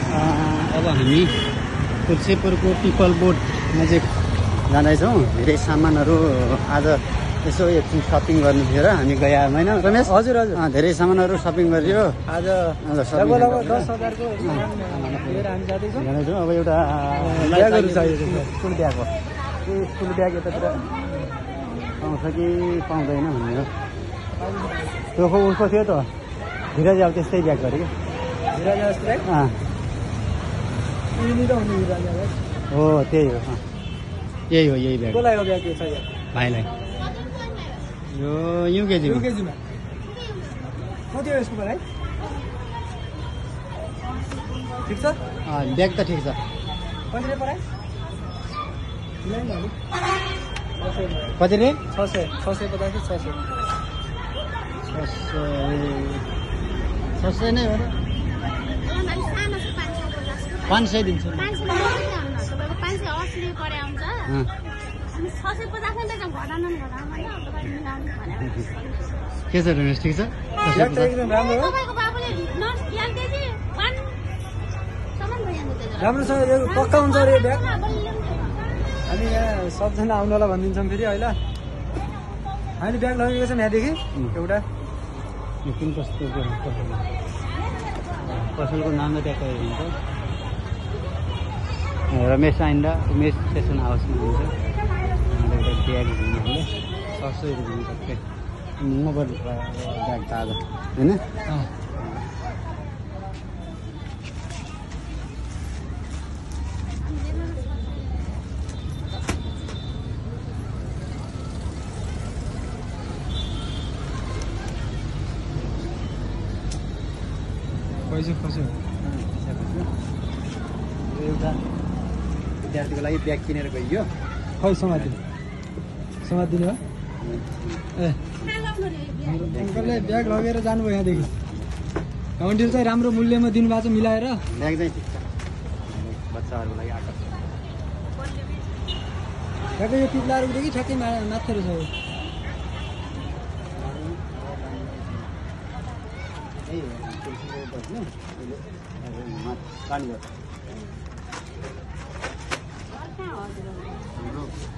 अब हामी तुलसीपुरको पिपल बोट नजिक जाँदैछौँ। धेरै सामानहरू आज यसो एकछिन सपिङ गर्नु थियो र हामी गयौँ होइन रमेश? हजुर हजुर। धेरै सामानहरू सपिङ गरियो आज सपिङ लगभग 10,000 को लिएर हामी जाँदैछौँ। अब एउटा ब्यागहरू चाहिएको छ। स्कुल ब्याग हो। स्कुल ब्याग यतातिर पाउँछ कि पाउँदैन भन्ने हो। त्यो उसको थियो त धीरज अब त्यस्तै ब्याग गऱ्यो कि हो त्यही हो यही ब्याग भाइलाई यो युकेजीमा कति हो यसको भाइ? ठिक छ ब्याग त ठिक छ। कति रे? 600 नै हो र 500 दिन्छु। के छ रमेश ठिक छ? राम्रो छ यो पक्का हुन्छ अरे ब्याग। हामी यहाँ सबजना आउनलाई भनिदिन्छौँ फेरि अहिले हामीले ब्याग लगेको छौँ यहाँदेखि एउटा। कुन कस्तो पसलको नाम त ट्याक्कै हुन्छ। रमेश आइन्दा उमेश फेसन हाउसमा हुन्छ। एउटा ब्याग हामीले 600 रुपियाँ टक्कै महँगो पर्छ ब्याग त आज होइन? पैसा खस्यो एउटा विद्यार्थीको लागि ब्याग किनेर गइयो। खै समातिदिनु हो? ए अङ्कलले ब्याग लगेर जानुभयो यहाँदेखि। काउन्टर चाहिँ राम्रो मूल्यमा दिनुभएको छ मिलाएर। ब्याग चाहिँ ठिक छ बच्चाहरूको लागि आकर्षण। ठ्याक्कै यो पिप्लाहरूदेखि ठ्याक्कै माथि रहेछ यो।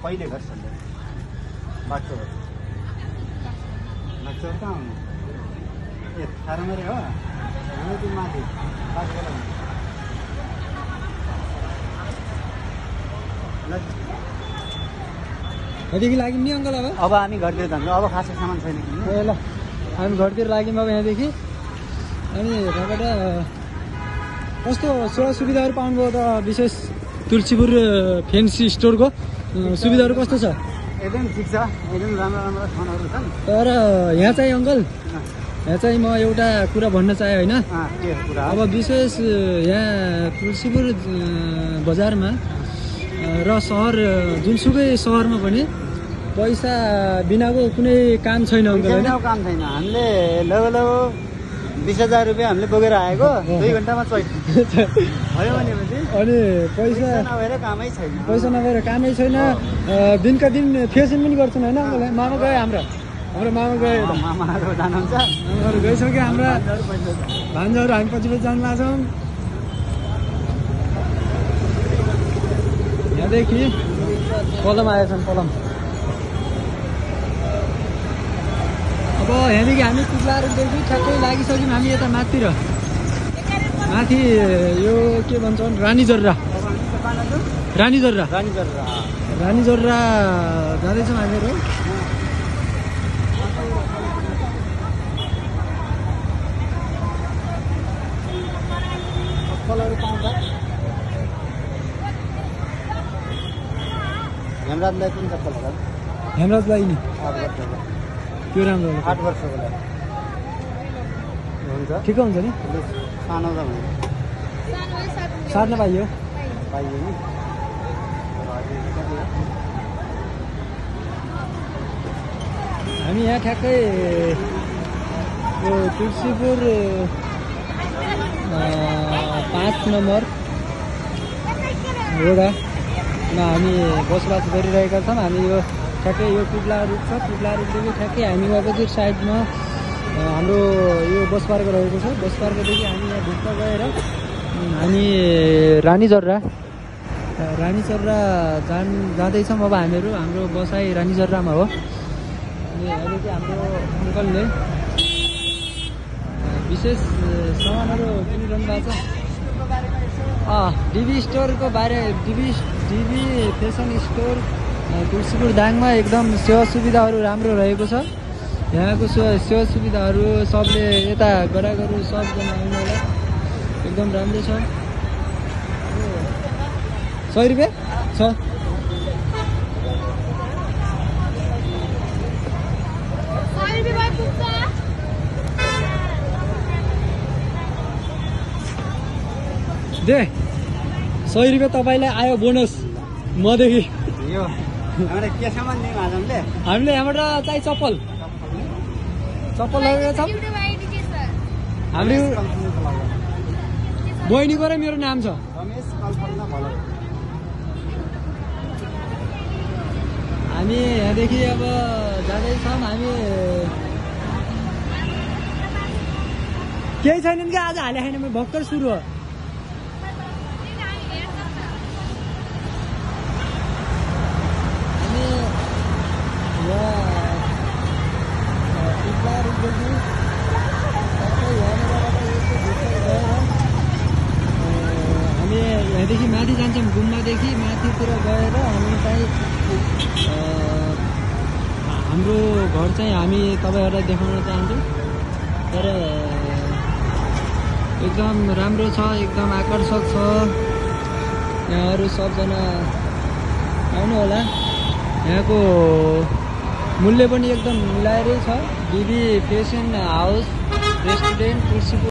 कहिले घर सल्दै बाटो नक्चर कहाँ आउनु? ए थाहा मरे हो हामी त्यो माथि बाटो यहाँदेखि लाग्यौँ नि अङ्कल अब हामी घरतिर जान्छौँ। अब खासै सामान छैन किन्नु। ल हामी घरतिर लाग्यौँ अब यहाँदेखि। अनि यहाँबाट कस्तो सेवा सुविधाहरू पाउनुभयो त? विशेष तुलसीपुर फेन्सी स्टोरको सुविधाहरू कस्तो छ? एकदम ठिक छ। एकदम राम्रो ठाउँहरू छन्। तर यहाँ चाहिँ अङ्कल यहाँ चाहिँ म एउटा कुरा भन्न चाहेँ होइन? अब विशेष यहाँ तुलसीपुर बजारमा र सहर जुनसुकै सहरमा पनि पैसा बिनाको कुनै काम छैन अङ्कल होइन? काम छैन। हामीले लगभग 20,000 रुपियाँ हामीले बोकेर आएको 2 घन्टामा भयो भनेपछि अनि पैसा नभएर कामै छैन। दिनका दिन फेसन पनि गर्छन् होइन अङ्कल? मामा गए हाम्रो मामा गए मामाहरू जानुहुन्छ। मामाहरू गइसक्यो। हाम्रा भान्जाहरू हामी पछि जानु लाग्छौँ। यहाँदेखि कलम आएछन् कलम। अब यहाँदेखि हामी पिप्लाहरूदेखि ठ्याक्कै लागिसक्यौँ हामी यता माथितिर। माथि यो के भन्छन् रानी जर्रा जाँदैछौँ हामीहरू। चप्पलहरू पाउँछ। हेमराजलाई कुन चप्पल होला? हेमराजलाई नि 8 वर्षको। त्यो राम्रो 8 वर्षको लागि हुन्छ। ठिक हुन्छ नि? सानो छ भने साट्न पाइयो नि। हामी यहाँ ठ्याक्कै यो तुलसीपुर 5 नम्बर वडामा हामी बसोबास गरिरहेका छौँ। हामी यो ठ्याक्कै यो पिप्ला रुख छ। पिप्ला रुखदेखि ठ्याक्कै हामी अपोजिट साइडमा हाम्रो यो बस पार्क रहेको छ। बस पार्कदेखि हामी यहाँ भित्र गएर हामी रानीझर्रा जाँदैछौँ अब हामीहरू। हाम्रो बसाइ रानीझर्रामा हो। अनि अहिले चाहिँ हाम्रो अङ्कलले विशेष सामानहरू किनिरहनु भएको छ। डिभी स्टोरको बारे डिभी फेसन स्टोर तुलसीपुर दाङमा एकदम सेवा सुविधाहरू राम्रो रहेको छ। यहाँको सेवा सुविधाहरू सबले यता गरागरु सबजना आउनु होला, एकदम राम्रो छ। 100 रुपियाँ छ। दे 100 रुपियाँ तपाईँलाई आयो बोनस मदेखि। के सामान दियौँ आज हामीले यहाँबाट चाहिँ चप्पल लगेको छौँ। हाम्रो बहिनीको र मेरो नाम छ। हामी यहाँदेखि अब जाँदैछौँ। हामी केही छैनन् कि आज हाले खाएन, भर्खर सुरु हो। हामी यहाँदेखि माथि जान्छौँ, गुम्बादेखि माथितिर गएर हामी चाहिँ हाम्रो घर चाहिँ हामी तपाईँहरूलाई देखाउन चाहन्छौँ। तर एकदम राम्रो छ, एकदम आकर्षक छ। यहाँहरू सबजना आउनु होला। यहाँको मूल्य पनि एकदम मिलाएरै छ। डिभी फेसन हाउस रेस्टुरेन्ट तुलसीपुर